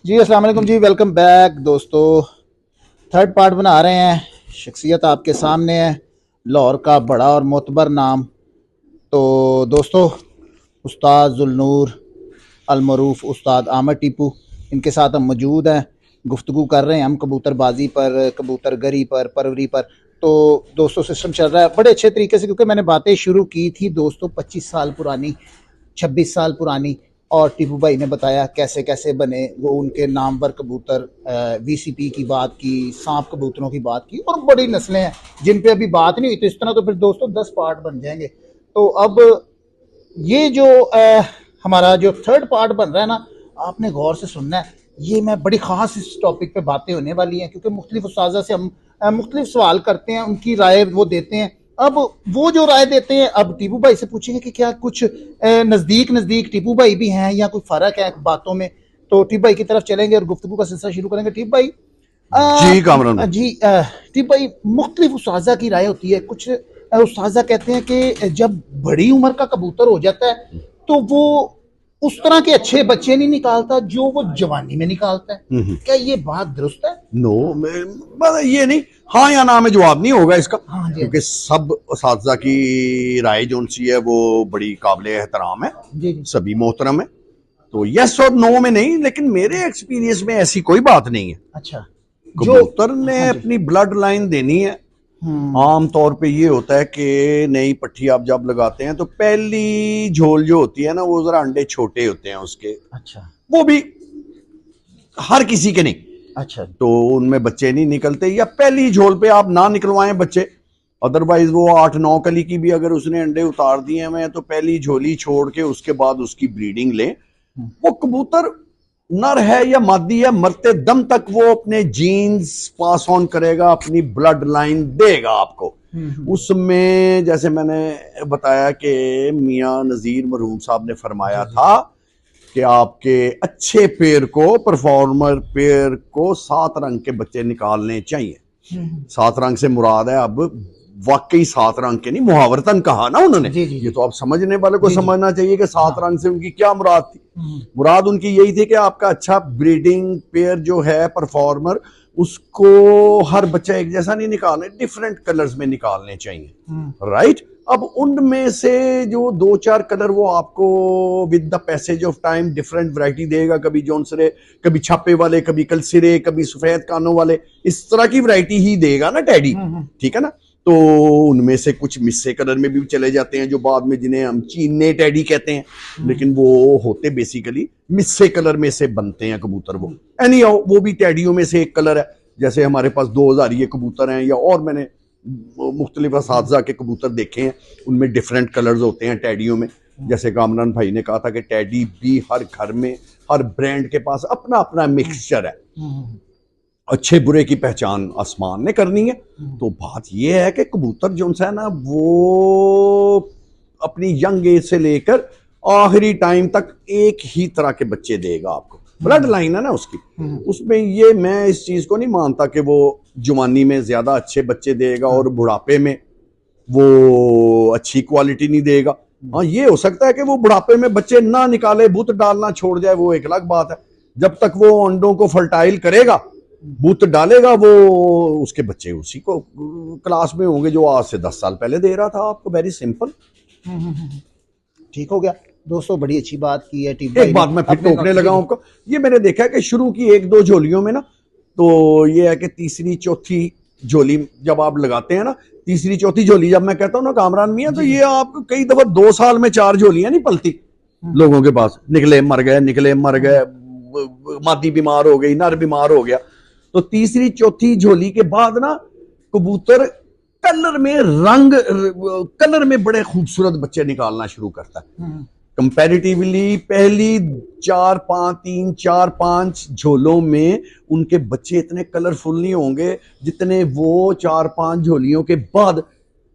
जी अस्सलाम वालेकुम जी, welcome back दोस्तों। थर्ड पार्ट बना रहे हैं। शख्सियत आपके सामने है, लाहौर का बड़ा और मोतबर नाम। तो दोस्तों, उस्ताद जुल्नूर अलमरूफ उस्ताद आमर टीपू, इनके साथ हम मौजूद हैं। गुफ्तगू कर रहे हैं हम कबूतरबाजी पर, कबूतरगरी पर, परवरी पर। तो दोस्तों सिस्टम चल रहा है बड़े अच्छे तरीके से, क्योंकि मैंने बातें शुरू की थी दोस्तों 25 साल पुरानी, 26 साल पुरानी। और टीपू भाई ने बताया कैसे कैसे बने वो, उनके नामवर कबूतर, वीसीपी की बात की, सांप कबूतरों की बात की, और बड़ी नस्लें हैं जिन पे अभी बात नहीं हुई। तो इस तरह तो फिर दोस्तों 10 पार्ट बन जाएंगे। तो अब ये जो हमारा जो थर्ड पार्ट बन रहा है ना, आपने गौर से सुनना है। ये मैं बड़ी ख़ास इस टॉपिक पे बातें होने वाली हैं, क्योंकि मुख्तलिफ उस्ताज़ा से हम मुख्तलिफ सवाल करते हैं, उनकी राय वो देते हैं। अब वो जो राय देते हैं, अब टीपू भाई से पूछेंगे कि क्या कुछ नज़दीक नज़दीक टीपू भाई भी हैं या कोई फ़र्क है बातों में। तो टीपू भाई की तरफ चलेंगे और गुफ्तगू का सिलसिला शुरू करेंगे। टीपू भाई, जी कामरान भाई। जी टीपू भाई, मुख्तलिफ उस्ताज़ा की राय होती है। कुछ उस्ताज़ा कहते हैं कि जब बड़ी उम्र का कबूतर हो जाता है तो वो उस तरह के अच्छे बच्चे नहीं निकालता जो वो जवानी में निकालता है। क्या ये बात दुरुस्त है? नो, मतलब ये नहीं, हाँ या ना में जवाब नहीं होगा इसका, हाँ जी, क्योंकि सब असातिज़ा की राय जो सी है वो बड़ी काबिल एहतराम है, जी जी। सभी मोहतरम है। तो यस और नो में नहीं, लेकिन मेरे एक्सपीरियंस में ऐसी कोई बात नहीं है। अच्छा। जो कबूतर ने हाँ जी। अपनी ब्लड लाइन देनी है। आम तौर पे ये होता है कि नई पट्टी आप जब लगाते हैं तो पहली झोल जो होती है ना, वो जरा अंडे छोटे होते हैं उसके, अच्छा वो भी हर किसी के नहीं, अच्छा। तो उनमें बच्चे नहीं निकलते, या पहली झोल पे आप ना निकलवाएं बच्चे। अदरवाइज वो 8-9 कली की भी अगर उसने अंडे उतार दिए हैं तो पहली झोली छोड़ के उसके बाद उसकी ब्रीडिंग लें। वो कबूतर नर है या मादी है, मरते दम तक वो अपने जीन्स पास ऑन करेगा, अपनी ब्लड लाइन देगा आपको। उसमें जैसे मैंने बताया कि मियां नजीर मरहूम साहब ने फरमाया था कि आपके अच्छे पेयर को, परफॉर्मर पेयर को 7 रंग के बच्चे निकालने चाहिए। 7 रंग से मुराद है अब वाकई 7 रंग के नहीं, मुहावरतन कहा ना उन्होंने। जी जी ये जी तो आप समझने वाले को जी जी। समझना चाहिए कि 7 हाँ। रंग से उनकी क्या मुराद थी। मुराद उनकी यही थी कि आपका अच्छा ब्रीडिंग पेयर जो है, परफॉर्मर, उसको हर बच्चा एक जैसा नहीं निकालने, डिफरेंट कलर्स में निकालने चाहिए, राइट। अब उनमें से जो 2-4 कलर वो आपको with the passage of time different variety देगा, कभी जॉनसरे, कभी छापे वाले, कभी कलसिरे, कभी सफेद कानों वाले, इस तरह की वैरायटी ही देगा ना टैडी, ठीक है ना। तो उनमें से कुछ मिस्से कलर में भी चले जाते हैं, जो बाद में जिन्हें हम चीने टैडी कहते हैं, लेकिन वो होते बेसिकली मिस्से कलर में से बनते हैं कबूतर वो। एनी वो भी टैडियों में से एक कलर है। जैसे हमारे पास 2000 ये कबूतर हैं, या और मैंने मुख्तलिफ असातिज़ा के कबूतर देखे हैं, उनमें डिफरेंट कलर्स होते हैं टैडियों में। जैसे कामरान भाई ने कहा था कि टैडी भी हर घर में, हर ब्रांड के पास अपना अपना मिक्सचर है। अच्छे बुरे की पहचान आसमान ने करनी है। तो बात यह है कि कबूतर जो है ना, वो अपनी यंग एज से लेकर आखिरी टाइम तक एक ही तरह के बच्चे देगा आपको। ब्लड लाइन है ना उसकी, उसमें ये मैं इस चीज को नहीं मानता कि वो जवानी में ज्यादा अच्छे बच्चे देगा और बुढ़ापे में वो अच्छी क्वालिटी नहीं देगा। हाँ, ये हो सकता है कि वो बुढ़ापे में बच्चे ना निकाले, बुत डालना छोड़ जाए, वो एक अलग बात है। जब तक वो अंडों को फर्टाइल करेगा, बुत डालेगा, वो उसके बच्चे उसी को क्लास में होंगे जो आज से 10 साल पहले दे रहा था आपको। Very simple. ठीक हो गया दोस्तों, बड़ी अच्छी बात की है टीपू एक भाई बात ने। मैं फिर अपने टोकने जी लगा जी। आपको, ये मैंने देखा है कि शुरू की 1-2 झोलियों में ना, तो ये है कि तीसरी चौथी झोली जब आप लगाते हैं ना, तीसरी चौथी झोली जब मैं कहता हूँ ना कामरान मियां, तो जी जी। ये आपको कई दफा 2 साल में 4 झोलियां नहीं पलती लोगों के पास। निकले मर गए, निकले मर गए, मादी बीमार हो गई, नर बीमार हो गया। तो तीसरी चौथी झोली के बाद ना कबूतर कलर में, रंग कलर में बड़े खूबसूरत बच्चे निकालना शुरू करता है। कंपैरेटिवली पहली 4-5 झोलों में उनके बच्चे इतने कलरफुल नहीं होंगे जितने वो 4-5 झोलियों के बाद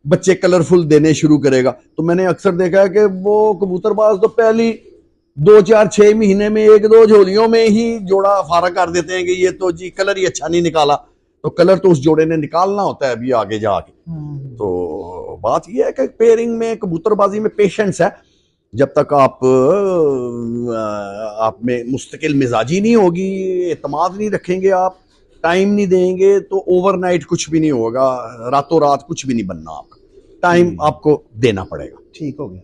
बच्चे कलरफुल देने शुरू करेगा। तो मैंने अक्सर देखा है कि वो कबूतरबाज तो पहली 2-4-6 महीने में 1-2 झोलियों में ही जोड़ा फारा कर देते हैं कि ये तो जी कलर ही अच्छा नहीं निकाला। तो कलर तो उस जोड़े ने निकालना होता है अभी आगे जाके। तो बात यह है कि पेयरिंग में, कबूतरबाजी में पेशेंस है, जब तक आप में मुस्तकिल मिजाजी नहीं होगी, एतमाद नहीं रखेंगे, आप टाइम नहीं देंगे, तो ओवरनाइट कुछ भी नहीं होगा, रातों रात कुछ भी नहीं बनना। आपका टाइम आपको देना पड़ेगा। ठीक हो गया।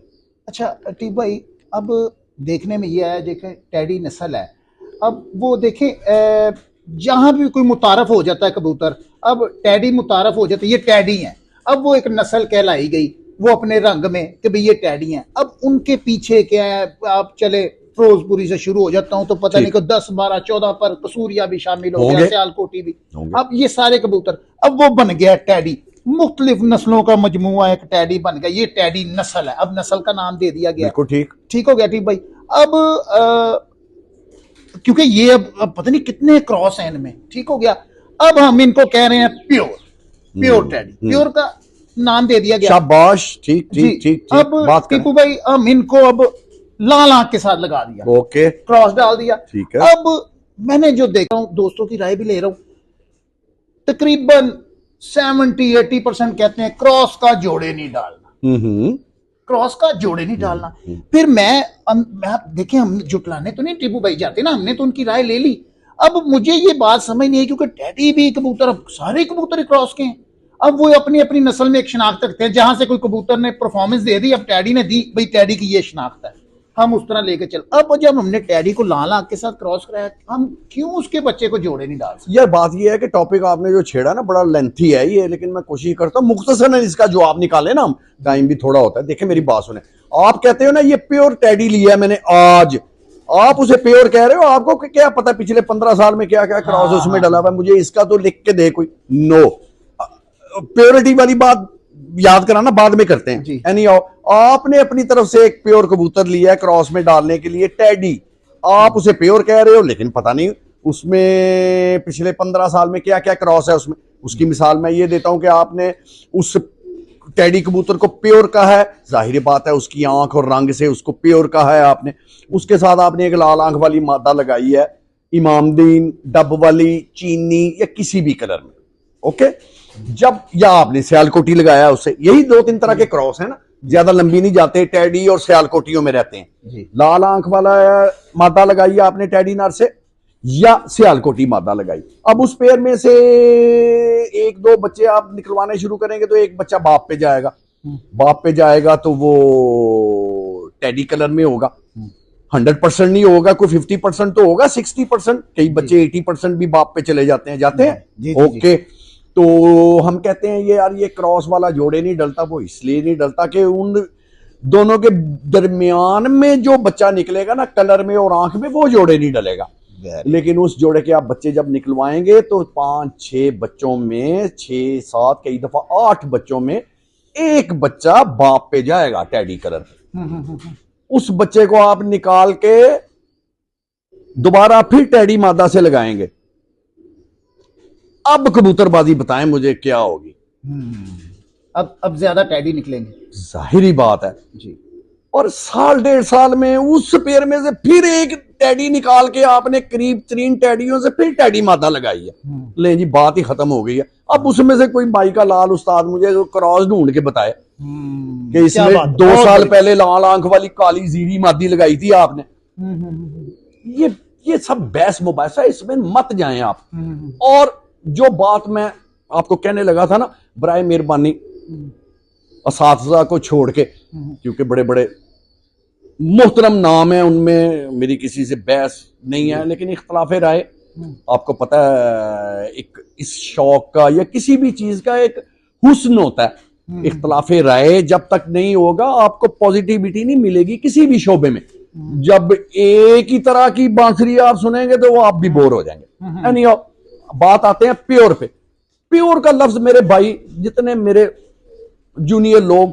अच्छा टीप भाई, अब देखने में ये आया, देखें टेडी नस्ल है, अब वो देखें जहां भी कोई मुतारफ हो जाता है कबूतर, अब टेडी मुतारफ हो जाता है, ये टेडी है, अब वो एक नस्ल कहलाई गई वो अपने रंग में कि भाई ये टेडी हैं। अब उनके पीछे क्या है, आप चले फिरोजपुरी से शुरू हो जाता हूं तो पता नहीं को 10 12 14 पर कसूरिया भी शामिल हो गया, सियालकोटी भी, अब ये सारे कबूतर, अब वो बन गया टेडी, मुख्तलिफ नस्लों का मजमुआ एक टेडी बन गया, ये टेडी नस्ल है, अब नस्ल का नाम दे दिया गया। ठीक हो गया। ठीक भाई, अब क्योंकि ये अब पता नहीं कितने क्रॉस हैं इनमें, ठीक हो गया, अब हम इनको कह रहे हैं प्योर टेडी, प्योर का नाम दे दिया गया। शाबाश, ठीक ठीक ठीक। अब टीपू भाई हम इनको अब लाल आंख के साथ लगा दिया, ओके, क्रॉस डाल दिया। ठीक है। अब मैंने जो देखा हूं, दोस्तों की राय भी ले रहा हूं, तकरीबन 70-80% कहते हैं क्रॉस का जोड़े नहीं डालना, क्रॉस का जोड़े नहीं डालना। फिर मैं देखें, हम जुटलाने तो नहीं टीपू भाई जाते ना, हमने तो उनकी राय ले ली। अब मुझे ये बात समझ नहीं है, क्योंकि टेडी भी कबूतर, अब सारे कबूतर क्रॉस के हैं, अब वो अपनी अपनी नस्ल में एक शनाख्त रखते हैं, जहां से कोई कबूतर ने परफॉर्मेंस दे दी, अब टैडी ने दी, भाई टैडी की ये शनाख्त है, हम उस तरह लेके चल। अब जब हमने टैडी को लाल आंख के साथ क्रॉस कराया, हम क्यों उसके बच्चे को जोड़े नहीं डाल सकते? यार बात ये है कि टॉपिक आपने जो छेड़ा ना बड़ा लेंथी है ये, लेकिन मैं कोशिश करता हूँ मुख्तसरन इसका जवाब निकाले ना, हम टाइम भी थोड़ा होता है। देखिए मेरी बात सुने, आप कहते हो ना ये प्योर टैडी लिया मैंने आज, आप उसे प्योर कह रहे हो, आपको क्या पता पिछले 15 साल में क्या क्या क्रॉस उसमें डाला हुआ है, मुझे इसका तो लिख के दे कोई। नो, प्योरिटी वाली बात याद कराना बाद में करते हैं। एनी आपने अपनी तरफ से एक प्योर कबूतर लिया है क्रॉस में डालने के लिए, टैडी, आप उसे प्योर कह रहे हो, लेकिन पता नहीं उसमें पिछले 15 साल में क्या क्या क्रॉस है उसमें। उसकी मिसाल मैं ये देता हूं कि आपने उस टैडी कबूतर को प्योर कहा है, जाहिर बात है उसकी आंख और रंग से उसको प्योर कहा है आपने, उसके साथ आपने एक लाल आंख वाली मादा लगाई है, इमामदीन, डब वाली, चीनी या किसी भी कलर में, ओके। जब या आपने सियालकोटी लगाया उससे, यही 2-3 तरह के क्रॉस है ना, ज्यादा लंबी नहीं जाते, टैडी और सियालकोटियों में रहते हैं। लाल आंख वाला मादा लगाई आपने टैडी नर से, या सियालकोटी मादा लगाई। अब उस पेयर में से 1-2 बच्चे आप निकलवाने शुरू करेंगे तो एक बच्चा बाप पे जाएगा, बाप पे जाएगा तो वो टैडी कलर में होगा, 100% नहीं होगा, कोई 50% तो होगा, 60%, कई बच्चे 80% भी बाप पे चले जाते हैं, जाते हैं, ओके। तो हम कहते हैं ये यार ये क्रॉस वाला जोड़े नहीं डलता, वो इसलिए नहीं डलता कि उन दोनों के दरमियान में जो बच्चा निकलेगा ना कलर में और आंख में, वो जोड़े नहीं डलेगा। लेकिन उस जोड़े के आप बच्चे जब निकलवाएंगे तो 5-6 बच्चों में, 6-7, कई दफा 8 बच्चों में एक बच्चा बाप पे जाएगा टैडी कलर पे। उस बच्चे को आप निकाल के दोबारा फिर टैडी मादा से लगाएंगे। अब कबूतरबाजी बताएं मुझे क्या होगी? अब ज्यादा टैडी निकलेंगे, जाहिर बात है जी। और 1.5 साल में उस पेयर में से फिर एक टैडी निकाल के आपने करीब 3 टैडियों से फिर टैडी मादा लगाई है। ले जी, बात ही खत्म हो गई है। अब उसमें से कोई भाई का लाल उस्ताद मुझे क्रॉस ढूंढ के बताए कि इसमें 2 साल पहले लाल आंख वाली काली जीरी मादी लगाई थी आपने। ये सब बहस मुबासा, इसमें मत जाएं आप। और जो बात मैं आपको कहने लगा था ना, बराए मेहरबानी असातिज़ा को छोड़ के, क्योंकि बड़े बड़े मोहतरम नाम है, उनमें मेरी किसी से बहस नहीं है, लेकिन इख्तलाफ राय आपको पता है, एक इस शौक का या किसी भी चीज का एक हुस्न होता है। इख्तलाफ राय जब तक नहीं होगा आपको पॉजिटिविटी नहीं मिलेगी किसी भी शोबे में। जब एक ही तरह की बांसुरी आप सुनेंगे तो वो आप भी बोर हो जाएंगे। यानी बात आते हैं प्योर पे। प्योर का लफ्ज मेरे भाई, जितने मेरे जूनियर लोग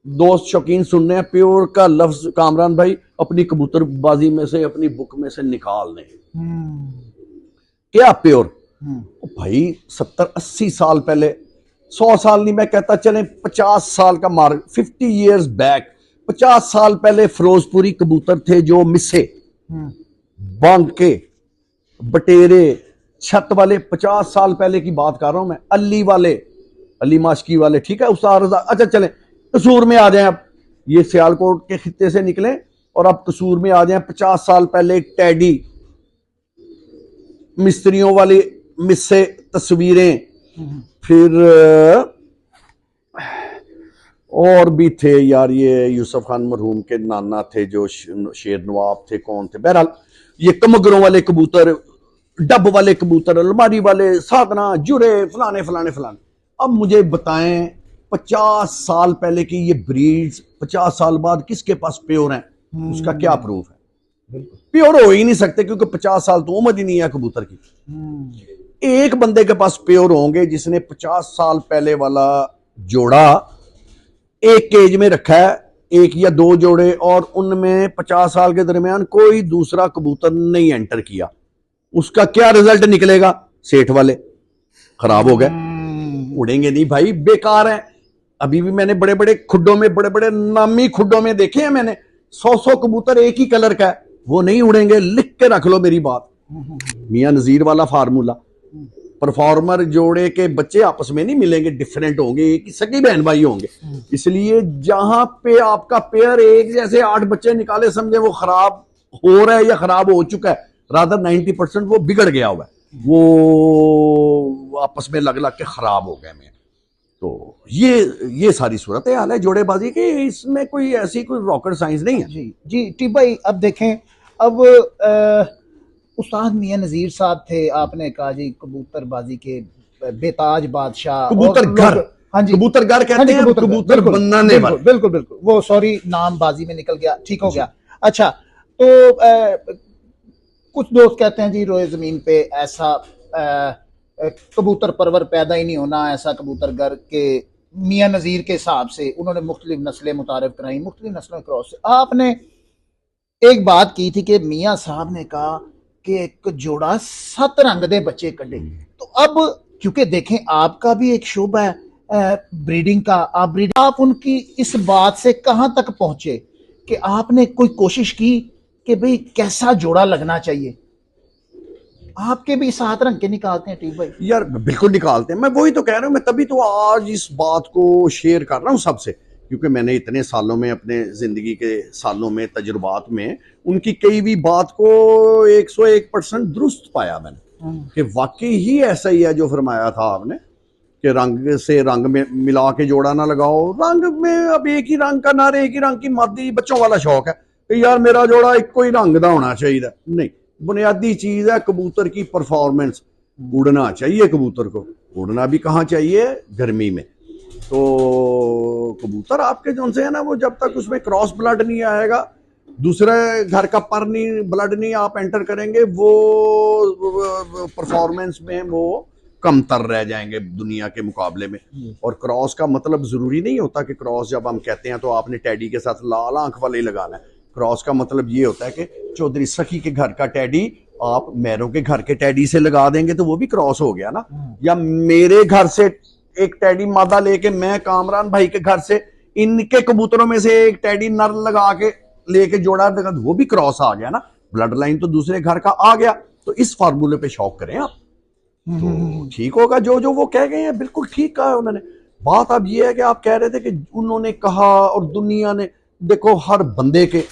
दोस्त शौकीन सुन रहे हैं, प्योर का लफ्ज कामरान भाई अपनी कबूतरबाजी में से, अपनी बुक में से निकाल दें। क्या प्योर? भाई 70-80 साल पहले, 100 साल नहीं मैं कहता, चले 50 साल का मार्क, 50 years बैक, 50 साल पहले फिरोजपुरी कबूतर थे जो मिसे, बांके, बटेरे, छत वाले, 50 साल पहले की बात कर रहा हूं मैं। अली वाले, अली माशकी वाले, ठीक है, उस्ताद। अच्छा चले कसूर में आ जाए। अब ये सियालकोट के खित्ते से निकले और अब कसूर में आ जाए। 50 साल पहले टैडी, मिस्त्रियों वाली मिस्से तस्वीरें, फिर और भी थे यार, ये यूसुफ खान मरहूम के नाना थे जो शेर नवाब थे, कौन थे, बहरहाल ये कमगरों वाले कबूतर, डब वाले कबूतर, अलमारी वाले, साधना, जुरे, फलाने फलाने फलाने। अब मुझे बताएं 50 साल पहले की ये ब्रीड्स 50 साल बाद किसके पास प्योर हैं, उसका क्या प्रूफ है? प्योर हो ही नहीं सकते, क्योंकि 50 साल तो उम्र ही नहीं है कबूतर की। एक बंदे के पास प्योर होंगे जिसने 50 साल पहले वाला जोड़ा एक केज में रखा है, एक या दो जोड़े, और उनमें 50 साल के दरमियान कोई दूसरा कबूतर नहीं एंटर किया, उसका क्या रिजल्ट निकलेगा? सेठ वाले खराब हो गए, उड़ेंगे नहीं भाई, बेकार है। अभी भी मैंने बड़े बड़े खुड्डों में, बड़े बड़े नामी खुड्डों में देखे हैं मैंने, 100 कबूतर एक ही कलर का है, वो नहीं उड़ेंगे। लिख के रख लो मेरी बात, मियां नजीर वाला फार्मूला। परफॉर्मर जोड़े के बच्चे आपस में नहीं मिलेंगे, डिफरेंट होंगे, एक सगी बहन भाई होंगे। इसलिए जहां पे आपका पेयर एक जैसे 8 बच्चे निकाले, समझे वो खराब हो रहा है या खराब हो चुका है, रादर 90% वो बिगड़ गया हुआ है, वो आपस में लग लग के खराब हो गए में। तो ये सारी सूरत हाल है जोड़ेबाजी की, इसमें कोई ऐसी कोई रॉकेट साइंस नहीं है। जी जी टी भाई, अब देखें, अब उस्ताद मियां नजीर साहब थे, आपने कहा जी कबूतरबाजी के बेताज बादशाह, कबूतर घर, हाँ जी, कबूतर घर कहते हैं, कबूतर बनाने वाले। बिल्कुल बिल्कुल, वो सॉरी नाम बाजी में निकल गया, ठीक हो गया। अच्छा, तो कुछ दोस्त कहते हैं जी रोए जमीन पे ऐसा कबूतर परवर पैदा ही नहीं होना, ऐसा कबूतर घर के मियां नजीर के हिसाब से उन्होंने मुख्तलिफ नस्लें मुतारिफ कराई, मुख्तलिफ नस्लों क्रॉस से। आपने एक बात की थी कि मियां साहब ने कहा कि एक जोड़ा 7 रंग दे बच्चे कढ़े। तो अब क्योंकि देखें आपका भी एक शोबा है ब्रीडिंग का, आप उनकी इस बात से कहां तक पहुंचे कि आपने कोई कोशिश की कि भाई कैसा जोड़ा लगना चाहिए? आपके भी 7 रंग के निकालते हैं टीक भाई? यार बिल्कुल निकालते हैं, मैं वही तो कह रहा हूं, मैं तभी तो आज इस बात को शेयर कर रहा हूं सबसे, क्योंकि मैंने इतने सालों में, अपने जिंदगी के सालों में, तजुर्बात में उनकी कई भी बात को 101% दुरुस्त पाया मैंने, कि वाकई ही ऐसा ही है जो फरमाया था आपने, कि रंग से रंग में मिला के जोड़ा ना लगाओ। रंग में अब एक ही रंग का नारे, एक ही रंग की मादी बच्चों वाला शौक है कि यार मेरा जोड़ा एक कोई रंग का होना चाहिए, नहीं। बुनियादी चीज है कबूतर की परफॉर्मेंस, उड़ना चाहिए कबूतर को, उड़ना भी कहाँ चाहिए? गर्मी में। तो कबूतर आपके जो से है ना, वो जब तक उसमें क्रॉस ब्लड नहीं आएगा, दूसरे घर का पर नहीं ब्लड नहीं आप एंटर करेंगे, वो परफॉर्मेंस में वो कमतर रह जाएंगे दुनिया के मुकाबले में। और क्रॉस का मतलब जरूरी नहीं होता कि क्रॉस जब हम कहते हैं तो आपने टैडी के साथ लाल आंख वाले ही लगाना है। क्रॉस का मतलब ये होता है कि चौधरी सखी के घर का टैडी आप मैरों के घर के टैडी से लगा देंगे तो वो भी क्रॉस हो गया ना। या मेरे घर से एक टैडी मादा लेके मैं कामरान भाई के घर से इनके कबूतरों में से एक टैडी नर लगा के लेके जोड़ा, वो भी क्रॉस आ गया ना, ब्लड लाइन तो दूसरे घर का आ गया। तो इस फार्मूले पे शौक करें आप, तो ठीक होगा। जो जो वो कह गए हैं बिल्कुल ठीक कहा है उन्होंने। बात अब ये है कि आप कह रहे थे कि उन्होंने कहा और दुनिया ने, देखो हर बंदे के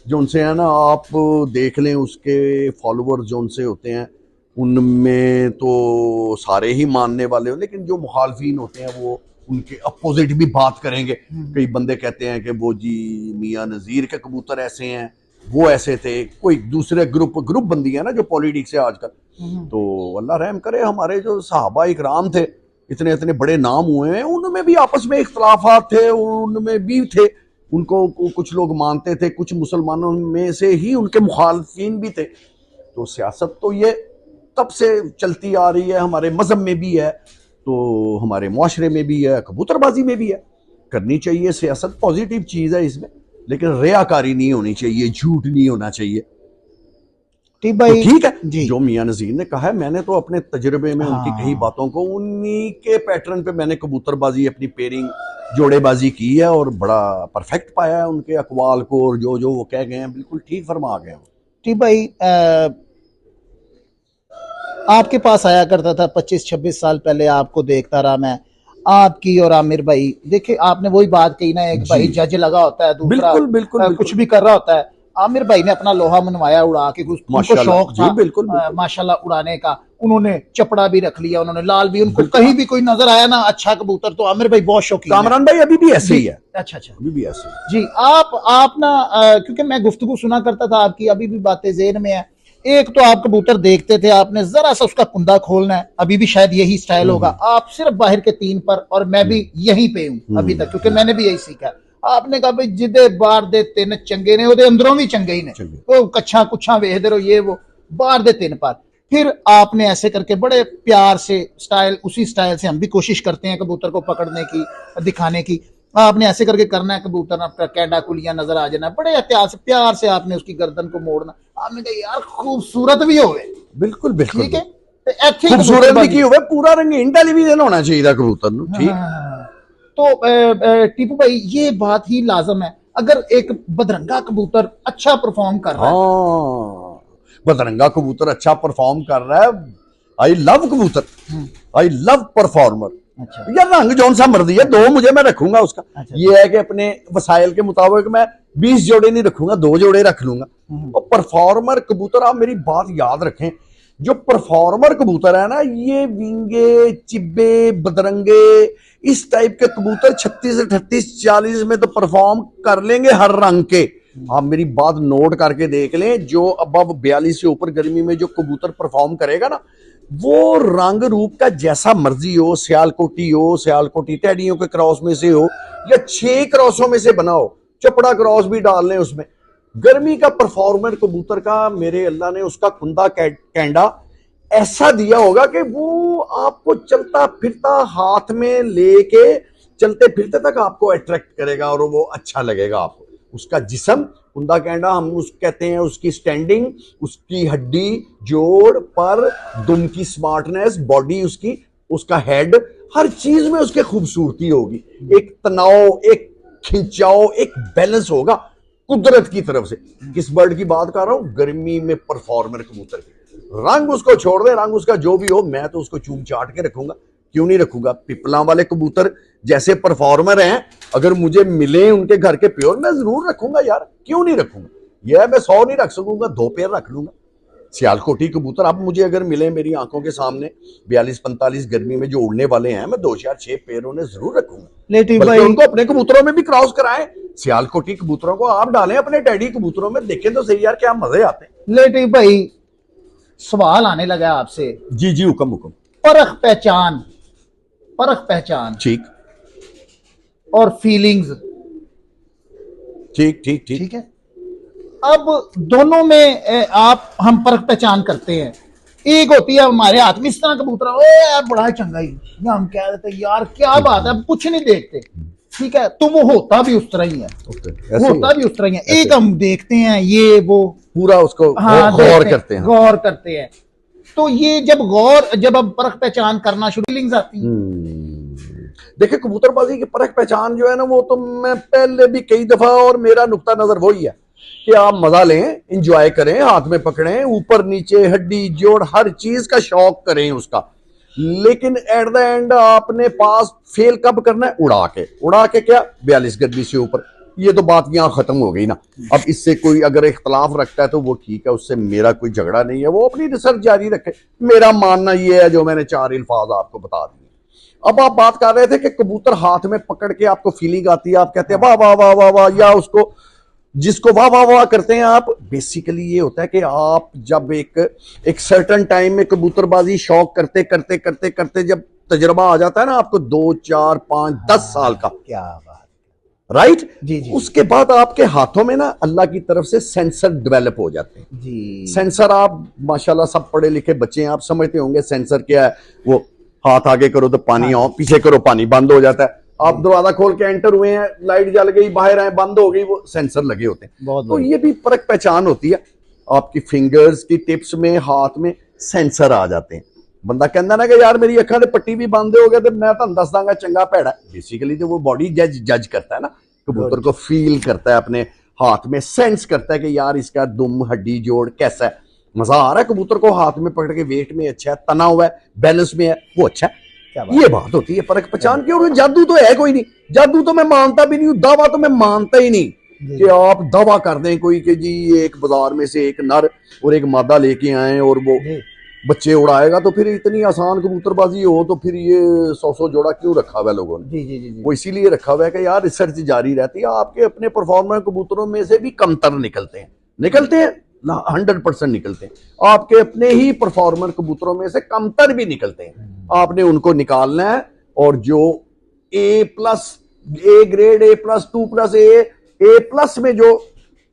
जो उनसे है ना, आप देख लें उसके फॉलोअर जो उनसे होते हैं, उनमें तो सारे ही मानने वाले हो, लेकिन जो मुखालफीन होते हैं वो उनके अपोजिट भी बात करेंगे। कई बंदे कहते हैं कि वो जी मियां नजीर के कबूतर ऐसे हैं, वो ऐसे थे, कोई दूसरे ग्रुप बंदी है ना जो पॉलिटिक्स है आजकल। तो अल्लाह रहम करे, हमारे जो सहाबा इकराम थे, इतने इतने बड़े नाम हुए हैं, उनमें भी आपस में इख्तलाफात थे, उनमें भी थे, उनको कुछ लोग मानते थे, कुछ मुसलमानों में से ही उनके मुखालफीन भी थे। तो सियासत तो ये तब से चलती आ रही है, हमारे मजहब में भी है, तो हमारे मुआशरे में भी है, कबूतरबाजी में भी है। करनी चाहिए सियासत, पॉजिटिव चीज है इसमें, लेकिन रियाकारी नहीं होनी चाहिए, झूठ नहीं होना चाहिए। ठीक भाई, तो ठीक है जो मियां नजीर ने कहा है, मैंने तो अपने तजुर्बे में उनकी कई बातों को, उन्हीं के पैटर्न पे मैंने कबूतरबाजी, अपनी पेयरिंग, जोड़ेबाजी की है और बड़ा परफेक्ट पाया है उनके अकवाल को, और जो जो वो कह गए हैं बिल्कुल ठीक फरमा गए हैं। ठीक भाई, आपके पास आया करता था 25-26 साल पहले, आपको देखता रहा मैं, आपकी और आमिर भाई, देखिए आपने वही बात कही ना, एक भाई जज लगा होता है, दूसरा बिल्कुल बिल्कुल कुछ बिल्कुल भी कर रहा होता है। आमिर भाई ने अपना लोहा मनवाया उड़ा के, उनको माशाल्लाह शौक जी, था बिल्कुल बिल्कुल माशाल्लाह उड़ाने का। उन्होंने चपड़ा भी रख लिया, उन्होंने लाल भी, उनको बिल्कुल। कहीं भी कोई नजर आया ना अच्छा कबूतर तो आमिर भाई बहुत शौकीन है। कामरान भाई अभी भी ऐसे जी ही है, अच्छा अच्छा अभी भी ऐसे ही है। जी। आप ना क्योंकि मैं गुफ्तगू सुना करता था आपकी, अभी भी बातें जेहन में है। एक तो आप कबूतर देखते थे, आपने जरा सा उसका कुंदा खोलना है, अभी भी शायद यही स्टाइल होगा, आप सिर्फ बाहर के 3 पर, और मैं भी यहीं पे हूं अभी तक, क्योंकि मैंने भी यही सीखा। आपने कहा भाई जिदे बाहर दे 3 चंगे ने, ओदे अंदरों भी चंगे ही ने, चंगे। वो कच्छा कुछा वेखदे रहो, ये वो बाहर दे 3 पर। फिर आपने ऐसे करके बड़े प्यार से स्टाइल, उसी स्टाइल से हम भी कोशिश करते हैं कबूतर को पकड़ने की, दिखाने की। आपने ऐसे करके करना है, कबूतर आपका कैंडा कुलिया नजर आ जाना, बड़े एहतियात से प्यार से आपने उसकी गर्दन को मोड़ना। आपने कहा यार खूबसूरत भी होवे, बिल्कुल बिल्कुल ठीक है, बिल्कुल। ते ऐथे ही खूबसूरत भी कबूतरबाजी। की हुए, पूरा रंगीन टेलीविजन होना चाहिए कबूतर नु, ठीक। हाँ। तो टीपू भाई ये बात ही लाजम है, अगर एक बदरंगा कबूतर अच्छा परफॉर्म कर रहा है। हाँ, बदरंगा कबूतर अच्छा परफॉर्म कर रहा है, आई लव कबूतर, आई लव परफॉर्मर। अच्छा यार रंग जौन सा मर्जी है, 2 मुझे मैं रखूंगा उसका। अच्छा। ये है कि अपने वसाइल के मुताबिक मैं 20 जोड़े नहीं रखूंगा, 2 जोड़े रख लूंगा। और परफॉर्मर कबूतर, आप मेरी बात याद रखें, जो परफॉर्मर कबूतर है ना, ये विंगे, चिब्बे, बदरंगे, इस टाइप के कबूतर 36, 38, 40 में तो परफॉर्म कर लेंगे हर रंग के। आप मेरी बात नोट करके देख लें, जो अब 42 से ऊपर गर्मी में जो कबूतर परफॉर्म करेगा ना, वो रंग रूप का जैसा मर्जी हो, सियालकोटी टैडियों के क्रॉस में से हो, या 6 क्रॉसों में से बना हो, चपड़ा क्रॉस भी डाल लें उसमें, गर्मी का परफॉर्मर कबूतर का मेरे अल्लाह ने उसका कुंदा कैंडा ऐसा दिया होगा कि वो आपको चलता फिरता हाथ में लेके चलते फिरते तक आपको अट्रैक्ट करेगा और वो अच्छा लगेगा आपको। उसका जिस्म, कुंदा कैंडा हम उस कहते हैं, उसकी स्टैंडिंग, उसकी हड्डी, जोड़, पर, दुम की स्मार्टनेस, बॉडी उसकी, उसका हेड, हर चीज में उसके खूबसूरती होगी। एक तनाव, एक खिंचाव, एक बैलेंस होगा कुदरत की तरफ से। किस बर्ड की बात कर रहा हूं? गर्मी में परफॉर्मर कबूतर की। रंग उसको छोड़ दे, रंग उसका जो भी हो, मैं तो उसको चूम चाट के रखूंगा। क्यों नहीं रखूंगा? पिपला वाले कबूतर जैसे परफॉर्मर हैं, अगर मुझे मिले उनके घर के प्योर, मैं जरूर रखूंगा यार, क्यों नहीं रखूंगा। यह मैं 100 नहीं रख सकूंगा, 2 पेयर रख लूंगा। सियालकोटी कबूतर अब मुझे अगर मिले मेरी आंखों के सामने 42-45 गर्मी में जो उड़ने वाले हैं, मैं 2-4-6 पेयर उन्हें जरूर रखूंगा। लेटिव बल्कि भाई, उनको अपने कबूतरों में भी क्रॉस कराएं। सियालकोटी कबूतरों को आप डालें अपने डैडी कबूतरों में, देखें तो सही यार क्या मजे आते हैं। लेटिव भाई सवाल आने लगा आपसे। जी जी, हुक्म हुक्म। परख पहचान, परख पहचान ठीक और फीलिंग्स, ठीक ठीक ठीक ठीक है। अब दोनों में आप हम परख पहचान करते हैं। एक होती है हमारे हाथ में इस तरह कबूतर, ओ यार बड़ा चंगा ही, या हम कह देते हैं यार क्या बात है, कुछ नहीं देखते, ठीक है, तो वो होता भी उस तरह ही है, होता भी उस तरह ही है। एक हम देखते हैं ये वो पूरा उसको हाँ गौर करते हैं, गौर करते हैं। तो ये जब हम परख पहचान करना शुरू, फीलिंग्स आती हैं। देखिए कबूतरबाजी की परख पहचान जो है ना, वो तो मैं पहले भी कई दफा, और मेरा नुक्ता नजर वही है कि आप मजा लें, इंजॉय करें, हाथ में पकड़ें, ऊपर नीचे हड्डी जोड़ हर चीज का शौक करें उसका। लेकिन एट द एंड आपने पास फेल कब करना है? उड़ा के क्या 42 गद्दी से ऊपर। ये तो बात यहां खत्म हो गई ना। अब इससे कोई अगर इख्तलाफ रखता है तो वो ठीक है, उससे मेरा कोई झगड़ा नहीं है, वो अपनी रिसर्च जारी रखे। मेरा मानना ये है जो मैंने 4 अल्फाज आपको बता दिए। अब आप बात कर रहे थे कि कबूतर हाथ में पकड़ के आपको फीलिंग आती है, आप कहते हैं वाह वाह वाह वाह वाह, या उसको जिसको वाह वाह वाह करते हैं आप, बेसिकली ये होता है कि आप जब एक सर्टन टाइम में कबूतरबाजी शौक करते करते करते करते जब तजर्बा आ जाता है ना आपको 2, 4, 5, 10 साल का, क्या बात, राइट जी जी, उसके बाद आपके हाथों में ना अल्लाह की तरफ से सेंसर डेवलप हो जाते हैं जी। सेंसर, आप माशाल्लाह सब पढ़े लिखे बच्चे हैं, आप समझते होंगे सेंसर क्या है। वो हाथ आगे करो तो पानी हाँ। आओ, पीछे करो पानी बंद हो जाता है। आप दरवाजा खोल के एंटर हुए हैं, लाइट जल गई, बाहर आए, बंद हो गई, वो सेंसर लगे होते हैं। तो ये भी परख पहचान होती है। आपकी फिंगर्स की टिप्स में, हाथ में सेंसर आ जाते हैं। बंदा कहता ना कि यार मेरी अखा ने पट्टी भी बंद हो गए तो मैं तुम दस दांगा चंगा भैड़ा। बेसिकली तो वो बॉडी जज करता है ना, कबूतर को फील करता है, अपने हाथ में सेंस करता है कि यार इसका दुम हड्डी जोड़ कैसा है, मजा आ रहा है कबूतर को हाथ में पकड़ के, वेट में अच्छा है, तना हुआ है, बैलेंस में है, वो अच्छा है। क्या बात ये बात होती है परख पहचान की। और जादू तो है कोई नहीं, जादू तो मैं मानता भी नहीं हूँ, दावा तो मैं मानता ही नहीं जी। कि आप दावा कर दें कोई कि जी एक बाजार में से एक नर और एक मादा लेके आए और वो जी बच्चे उड़ाएगा। तो फिर इतनी आसान कबूतरबाजी हो तो फिर ये 100 जोड़ा क्यों रखा हुआ है लोगों ने? जी जी जी जी। वो इसीलिए रखा हुआ है कि यार रिसर्च जारी रहती है, आपके अपने परफॉर्मर कबूतरों में से भी कमतर निकलते हैं, निकलते हैं ना, 100% निकलते हैं। आपके अपने ही परफॉर्मर कबूतरों में से कमतर भी निकलते हैं, आपने उनको निकालना है। और जो A+, A grade, A+, 2+, A+ में जो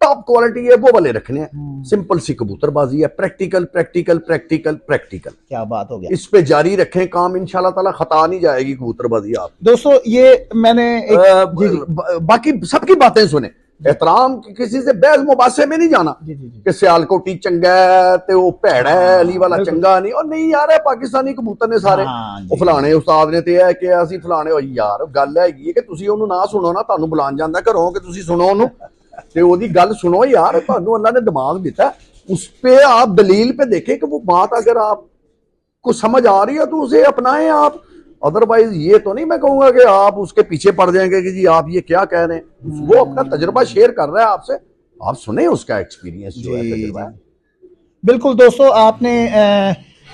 टॉप क्वालिटी है वो वाले रखने हैं। सिंपल सी कबूतरबाजी है, प्रैक्टिकल प्रैक्टिकल प्रैक्टिकल प्रैक्टिकल। क्या बात हो गया। इस पे जारी रखें काम, इंशाल्लाह ताला खता नहीं जाएगी कबूतरबाजी आप। दोस्तों ये मैंने जी जी बाकी सबकी बातें सुने, एहतराम किसी से बहस मुबासे में नहीं जाना जी जी जी। कि सियालकोटी चंगा है ते वो भैड़ा है, अली वाला बिल्कुल। चंगा नहीं। और नहीं यार, है पाकिस्तानी कबूतर ने सारे। हाँ जी। ਉਹ ਫਲਾਣੇ ਉਸਤਾਦ ਨੇ ਤੇ ਹੈ ਕਿ ਅਸੀਂ ਫਲਾਣੇ ਹੋਈ ਯਾਰ, ਗੱਲ ਹੈਗੀ ਹੈ ਕਿ ਤੁਸੀਂ ਉਹਨੂੰ ਨਾ ਸੁਣੋ ਨਾ, ਤੁਹਾਨੂੰ ਬੁਲਾਉਣ ਜਾਂਦਾ ਘਰੋਂ ਕਿ ਤੁਸੀਂ ਸੁਣੋ ਉਹਨੂੰ ਤੇ ਉਹਦੀ ਗੱਲ ਸੁਣੋ यार। ਤੁਹਾਨੂੰ अल्लाह ने दिमाग दिता है, उस पे आप दलील पे देखें कि वो बात अगर आपको समझ आ रही है तो उसे अपनाएं आप। अदरवाइज ये तो नहीं मैं कहूंगा कि आप उसके पीछे पड़ जाएंगे कि जी आप ये क्या कह रहे हैं। वो अपना तजुर्बा शेयर कर रहा है आपसे, आप सुने उसका एक्सपीरियंस जो है, तजुर्बा है। बिल्कुल दोस्तों, आपने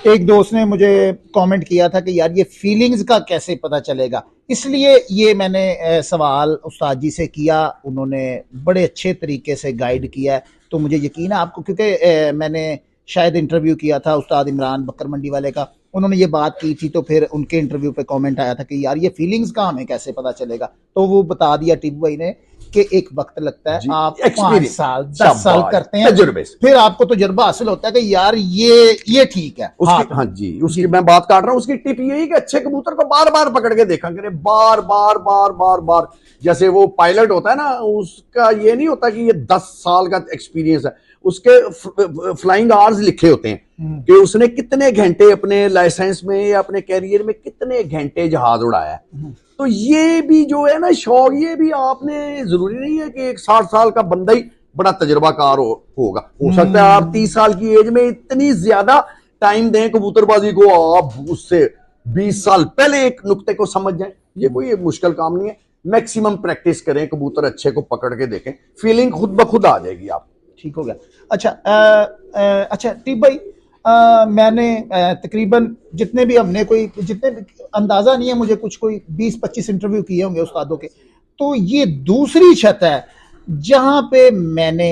एक दोस्त ने मुझे कमेंट किया था कि यार ये फीलिंग्स का कैसे पता चलेगा, इसलिए ये मैंने सवाल उस्ताद जी से किया। उन्होंने बड़े अच्छे तरीके से गाइड किया है, तो मुझे यकीन है आपको, क्योंकि मैंने शायद इंटरव्यू किया था उस्ताद इमरान बकर मंडी वाले का, उन्होंने ये बात की थी, तो फिर उनके इंटरव्यू पे कमेंट आया था कि यार ये फीलिंग्स का हमें कैसे पता चलेगा। तो वो बता दिया टीपू भाई ने कि एक वक्त लगता है, आप 5 साल 10 साल करते हैं, तजुर्बे से फिर आपको तजुर्बा हासिल होता है कि यार ये ठीक है। उसकी, हाँ जी, उसकी मैं बात काट रहा हूँ। उसकी टिप यही कि अच्छे कबूतर को बार बार पकड़ के देखा करें, बार बार बार बार बार। जैसे वो पायलट होता है ना, उसका ये नहीं होता कि ये 10 साल का एक्सपीरियंस है, उसके फ्लाइंग आवर्स लिखे होते हैं कि उसने कितने घंटे अपने लाइसेंस में या अपने कैरियर में कितने घंटे जहाज उड़ाया है। तो ये भी जो है ना शौक, ये भी आपने, जरूरी नहीं है कि एक 60 साल का बंदा ही बड़ा तजर्बाकार होगा। हो सकता है आप 30 साल की एज में इतनी ज्यादा टाइम दें कबूतरबाजी को, आप उससे 20 साल पहले एक नुक्ते को समझ जाएं। ये कोई मुश्किल काम नहीं है। मैक्सिमम प्रैक्टिस करें, कबूतर अच्छे को पकड़ के देखें, फीलिंग खुद ब खुद आ जाएगी आप। ठीक हो गया। अच्छा अच्छा टीप भाई, मैंने तकरीबन जितने भी अंदाजा नहीं है मुझे, कुछ कोई 20-25 इंटरव्यू किए होंगे उस्तादों के, तो ये दूसरी छत है जहां पे मैंने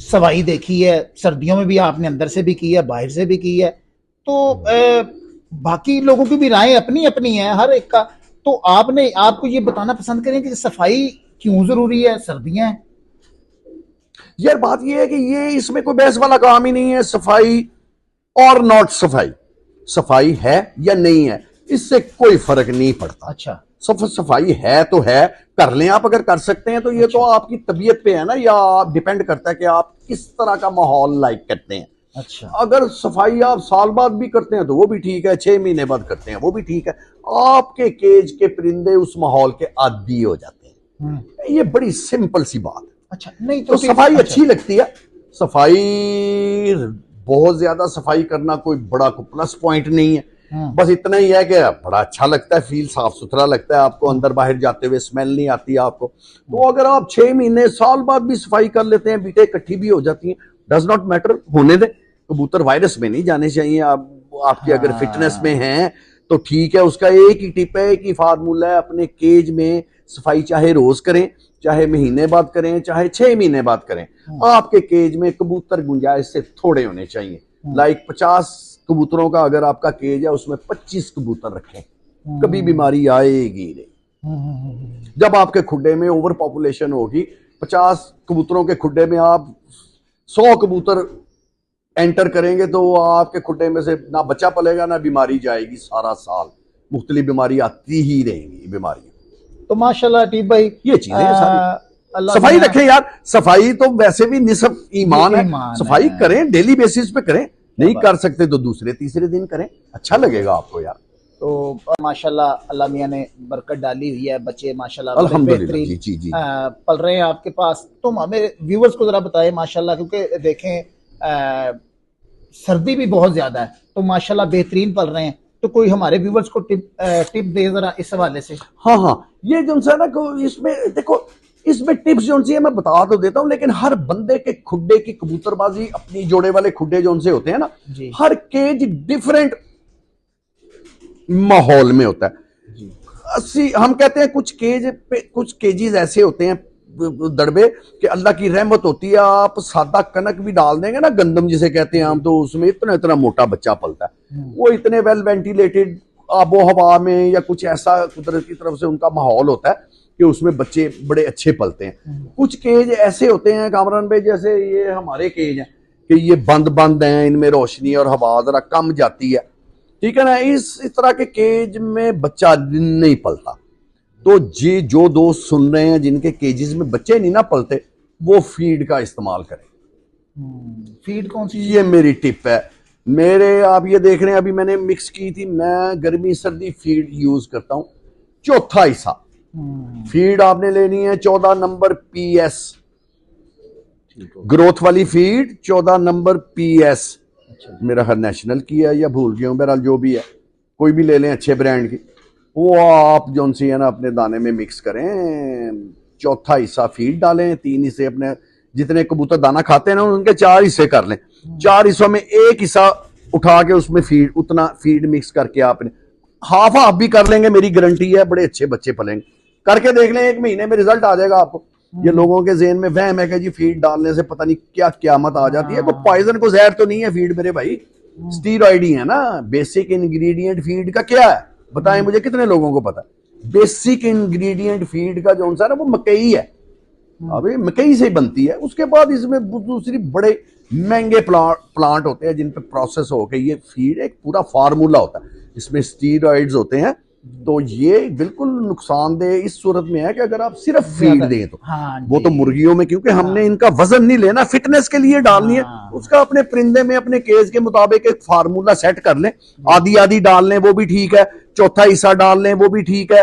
सवाई देखी है। सर्दियों में भी आपने अंदर से भी की है, बाहर से भी की है, तो बाकी लोगों की भी राय अपनी अपनी है हर एक का। तो आपको ये बताना पसंद करें कि सफाई क्यों जरूरी है, सर्दियां हैं। यार बात ये है कि ये इसमें कोई बहस वाला काम ही नहीं है। सफाई और नॉट सफाई, सफाई है या नहीं है, इससे कोई फर्क नहीं पड़ता। अच्छा, सफाई है तो है, कर लें आप अगर कर सकते हैं तो। ये तो आपकी तबीयत पे है ना, या आप डिपेंड करता है कि आप किस तरह का माहौल लाइक करते हैं। अच्छा, अगर सफाई आप साल बाद भी करते हैं तो वो भी ठीक है, 6 महीने बाद करते हैं वो भी ठीक है। आपके केज के परिंदे उस माहौल के आदी हो जाते हैं। ये बड़ी सिंपल सी बात है। अच्छा, नहीं तो सफाई अच्छी लगती है। सफाई, बहुत ज्यादा सफाई करना कोई बड़ा प्लस पॉइंट नहीं है। बस इतना ही है कि बड़ा अच्छा लगता है, फील साफ सुथरा लगता है आपको, अंदर बाहर जाते हुए स्मेल नहीं आती है आपको। तो अगर आप 6 महीने साल बाद भी सफाई कर लेते हैं, बीटें इकट्ठी भी हो जाती हैं, डज नॉट मैटर, होने दें। कबूतर वायरस में नहीं जाने चाहिए। आपकी अगर फिटनेस में हैं तो ठीक है। उसका एक ही टिप है, एक ही फार्मूला है, अपने केज में सफाई चाहे रोज करें, चाहे महीने बाद करें, चाहे 6 महीने बाद करें। आपके केज में कबूतर गुंजाइश से थोड़े होने चाहिए। लाइक 50 कबूतरों का अगर आपका केज है, उसमें 25 कबूतर रखें, कभी बीमारी आएगी नहीं। जब आपके खुड्डे में ओवर पॉपुलेशन होगी, 50 कबूतरों के खुड्डे में आप 100 कबूतर एंटर करेंगे तो आपके खुड्डे में से ना बच्चा पलेगा ना बीमारी जाएगी। सारा साल मुख्तलिफ बीमारी आती ही रहेंगी बीमारी। तो माशाल्लाह टीप भाई, ये चीजें सारी सफाई रखें यार। सफाई तो वैसे भी निस्फ ईमान है। सफाई करें, डेली बेसिस पे करें, नहीं कर सकते तो दूसरे तीसरे दिन करें, अच्छा लगेगा आपको यार। तो माशाल्लाह अल्लाह मियां ने बरकत डाली हुई है, बच्चे माशाल्लाह अल्हम्दुलिल्लाह जी जी जी पल रहे हैं आपके पास। तो हमें व्यूवर्स को जरा बताएं माशाल्लाह, क्योंकि देखें सर्दी भी बहुत ज्यादा है, तो माशाल्लाह बेहतरीन पल रहे हैं। तो कोई हमारे व्यूवर्स को टिप दे जरा इस हवाले से। हाँ हाँ, ये जो है ना इसमें देखो, इसमें टिप्स जो सी है मैं बता तो देता हूं, लेकिन हर बंदे के खुड्डे की कबूतरबाजी अपनी जोड़े वाले खुड्डे जो उनसे होते हैं ना, हर केज डिफरेंट माहौल में होता है। हम कहते हैं कुछ केज पे कुछ केजीज ऐसे होते हैं दड़बे कि अल्लाह की रहमत होती है, आप सादा कनक भी डाल देंगे ना, गंदम जिसे कहते हैं हम, तो उसमें इतना इतना मोटा बच्चा पलता है। वो इतने वेल वेंटिलेटेड आबो हवा में या कुछ ऐसा कुदरत की तरफ से उनका माहौल होता है कि उसमें बच्चे बड़े अच्छे पलते हैं। कुछ केज ऐसे होते हैं कामरान भाई, जैसे ये हमारे केज हैं कि ये बंद बंद हैं, इनमें रोशनी और हवा जरा कम जाती है, ठीक है ना। इस तरह के केज में बच्चा नहीं पलता। तो ये जो दोस्त सुन रहे हैं जिनके केजेस में बच्चे नहीं ना पलते, वो फीड का इस्तेमाल करें। फीड कौन सी? ये मेरी टिप है। मेरे आप ये देख रहे हैं, अभी मैंने मिक्स की थी, मैं गर्मी सर्दी फीड यूज करता हूं। चौथा हिस्सा फीड आपने लेनी है 14 नंबर PS, ग्रोथ वाली फीड 14 नंबर PS। मेरा हर नेशनल की है या भूल गया हूं, बहरहाल जो भी है, कोई भी ले लें अच्छे ब्रांड की, वो आप जो सी है ना अपने दाने में मिक्स करें। चौथा हिस्सा फीड डालें, 3 हिस्से अपने जितने कबूतर दाना खाते हैं ना उनके 4 हिस्से कर लें। 4 हिस्सों में 1 हिस्सा उठा के उसमें फीड, उतना फीड मिक्स करके आपने हाफ हाफ भी कर लेंगे, मेरी गारंटी है बड़े अच्छे बच्चे पलेंगे। करके देख लें, 1 महीने में रिजल्ट आ जाएगा आपको। ये लोगों के ज़हन में वहम है कि जी फीड डालने से पता नहीं क्या क्यामत आ जाती है। कोई पॉइजन को जहर तो नहीं है फीड मेरे भाई, स्टीरॉइड ही है ना। बेसिक इंग्रेडिएंट फीड का क्या है बताएं मुझे, कितने लोगों को पता है? बेसिक इंग्रेडिएंट फीड का जो सा ना वो मकई है, अभी मकई से बनती है। उसके बाद इसमें दूसरी बड़े महंगे प्लांट होते हैं जिन पे प्रोसेस होकर ये फीड एक पूरा फार्मूला होता है, इसमें स्टीरॉइड्स होते हैं। तो ये बिल्कुल नुकसानदेह इस सूरत में है कि अगर आप सिर्फ फीड दें तो वो तो मुर्गियों में, क्योंकि हमने इनका वजन नहीं लेना, फिटनेस के लिए डालनी है। उसका अपने परिंदे में अपने केज के मुताबिक एक फार्मूला सेट कर लें, आधी आधी डाल लें वो भी ठीक है, चौथा हिस्सा डाल लें वो भी ठीक है,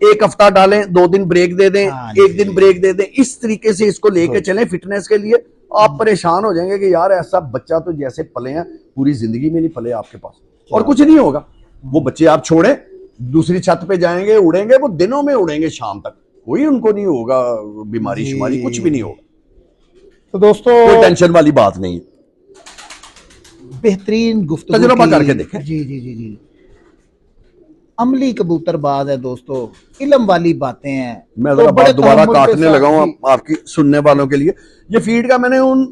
1 हफ्ता डालें, 2 दिन ब्रेक दे दें, 1 दिन ब्रेक दे दें। इस तरीके से इसको लेके चलें फिटनेस के लिए। आप परेशान हो जाएंगे कि यार ऐसा बच्चा तो जैसे पले हैं पूरी जिंदगी में नहीं पले आपके पास, और कुछ नहीं होगा। वो बच्चे आप छोड़ें, दूसरी छत पे जाएंगे, उड़ेंगे, वो दिनों में उड़ेंगे, शाम तक कोई उनको नहीं होगा बीमारी शुमारी, कुछ भी नहीं होगा। तो दोस्तों कोई टेंशन वाली बात नहीं है, बेहतरीन गुफ्तगू तजुर्बा करके देखें। जी जी जी जी, अमली कबूतरबाज है दोस्तों, इल्म वाली बातें हैं। मैं जरा बात दोबारा काटने लगा हूं आपकी सुनने वालों के लिए। ये फीड का मैंने उन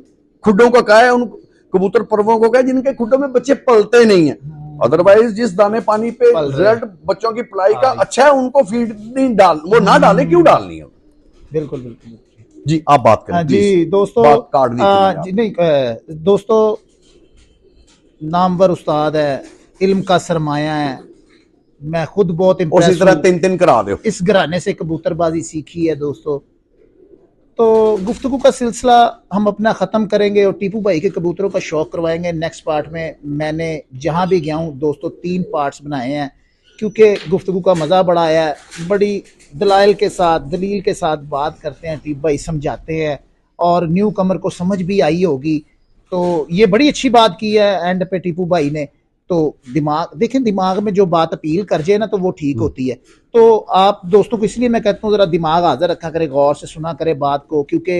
खुड्डों को कहा है, उन कबूतर पर्वों को कहा जिनके खुड्डों में बच्चे पलते नहीं है। अदरवाइज जिस दाने पानी पे रिजल्ट बच्चों की पलाई का अच्छा है, उनको फीड नहीं डाल, वो ना डाले, क्यों डालनी है? बिल्कुल बिल्कुल जी, आप बात करें जी दोस्तों। बात काट दी नहीं दोस्तों, नामवर उस्ताद है, इल्म का सरमाया है। मैं खुद बहुत उसी तरह 3 करा दो। इस घराने से कबूतरबाजी सीखी है दोस्तों। तो गुफ्तगू का सिलसिला हम अपना ख़त्म करेंगे और टीपू भाई के कबूतरों का शौक़ करवाएंगे नेक्स्ट पार्ट में। मैंने जहाँ भी गया हूँ दोस्तों 3 पार्ट्स बनाए हैं, क्योंकि गुफ्तगू का मज़ा बड़ा आया है। बड़ी दलाइल के साथ, दलील के साथ बात करते हैं, टीपू भाई समझाते हैं और न्यू कमर को समझ भी आई होगी। तो ये बड़ी अच्छी बात की है एंड पे टीपू भाई ने। तो दिमाग देखें, दिमाग में जो बात अपील कर जाए ना तो वो ठीक होती है। तो आप दोस्तों को इसलिए मैं कहता हूँ ज़रा दिमाग हाजिर रखा करें, गौर से सुना करें बात को, क्योंकि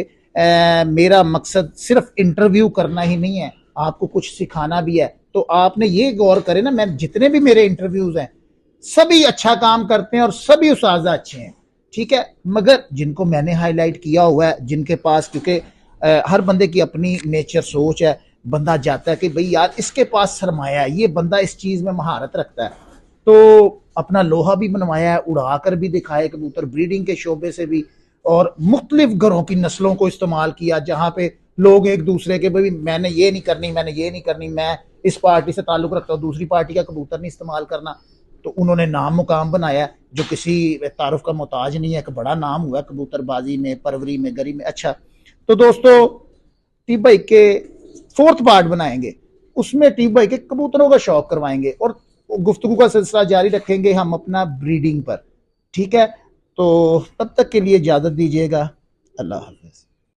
मेरा मकसद सिर्फ इंटरव्यू करना ही नहीं है, आपको कुछ सिखाना भी है। तो आपने ये गौर करें ना, मैं जितने भी मेरे इंटरव्यूज हैं सभी अच्छा काम करते हैं और सभी उस्ताद अच्छे हैं, ठीक है। मगर जिनको मैंने हाईलाइट किया हुआ है, जिनके पास, क्योंकि हर बंदे की अपनी नेचर सोच है, बंदा जाता है कि भाई यार इसके पास सरमाया है, ये बंदा इस चीज़ में महारत रखता है, तो अपना लोहा भी बनवाया है, उड़ा कर भी दिखाए कबूतर, ब्रीडिंग के शोबे से भी, और मुख्तलिफ घरों की नस्लों को इस्तेमाल किया, जहाँ पे लोग एक दूसरे के भाई मैंने ये नहीं करनी, मैंने ये नहीं करनी, मैं इस पार्टी से ताल्लुक़ रखता हूँ, दूसरी पार्टी का कबूतर नहीं इस्तेमाल करना। तो उन्होंने नाम मुकाम बनाया जो किसी तारुफ का मोहताज नहीं है, एक बड़ा नाम हुआ कबूतरबाजी में, परवरी में, गरी में। अच्छा, तो दोस्तों टीप भाई के 4th पार्ट बनाएंगे, उसमें टीप भाई के कबूतरों का शौक करवाएंगे और गुफ्तगू का सिलसिला जारी रखेंगे हम अपना ब्रीडिंग पर, ठीक है। तो तब तक के लिए इजाज़त दीजिएगा, अल्लाह हाफ़िज़।